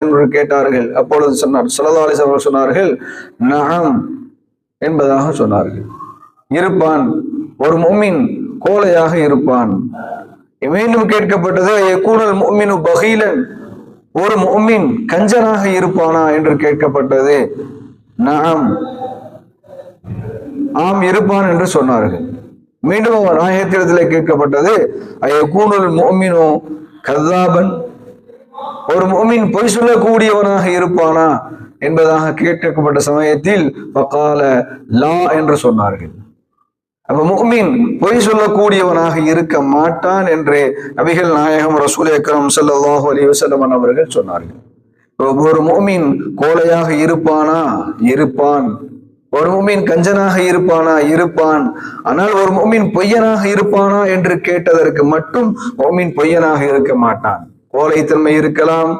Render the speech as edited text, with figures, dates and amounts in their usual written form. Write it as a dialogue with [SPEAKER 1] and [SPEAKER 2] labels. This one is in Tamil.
[SPEAKER 1] என்று கேட்டார்கள். அப்பொழுது சொன்னார் ஸல்லல்லாஹு அலைஹி வஸல்லம் சொன்னார்கள், நஅம் என்பதாக சொன்னார்கள். இருப்பான், ஒரு முஃமின் கோழையாக இருப்பான். மீண்டும் கேட்கப்பட்டது, யகூனுல் முஃமினு பகீலன், ஒரு முஃமின் கஞ்சனாக இருப்பானா என்று கேட்கப்பட்டது. நஅம், ஆம் இருப்பான் என்று சொன்னார்கள். மீண்டும் நாயகத்திடத்தில் கேட்கப்பட்டது, யகூனுல் முஃமினு கذாபன், ஒரு முஃமின் பொய் சொல்லக்கூடியவனாக இருப்பானா என்பதாக கேட்கப்பட்ட சமயத்தில் ஃபகால லா என்று சொன்னார்கள். அப்ப முஃமின் பொய் சொல்லக்கூடியவனாக இருக்க மாட்டான் என்று நபிகள் நாயகம் ரசூல் அக்ரம் ஸல்லல்லாஹு அலைஹி வஸல்லம் அவர்கள் சொன்னார்கள். ஒரு முஃமின் கோழையாக இருப்பானா? இருப்பான். ஒரு முஃமின் கஞ்சனாக இருப்பானா? இருப்பான். ஆனால் ஒரு முஃமின் பொய்யனாக இருப்பானா என்று கேட்டதற்கு மட்டும் முஃமின் பொய்யனாக இருக்க மாட்டான். கோழைத்தன்மை இருக்கலாம்,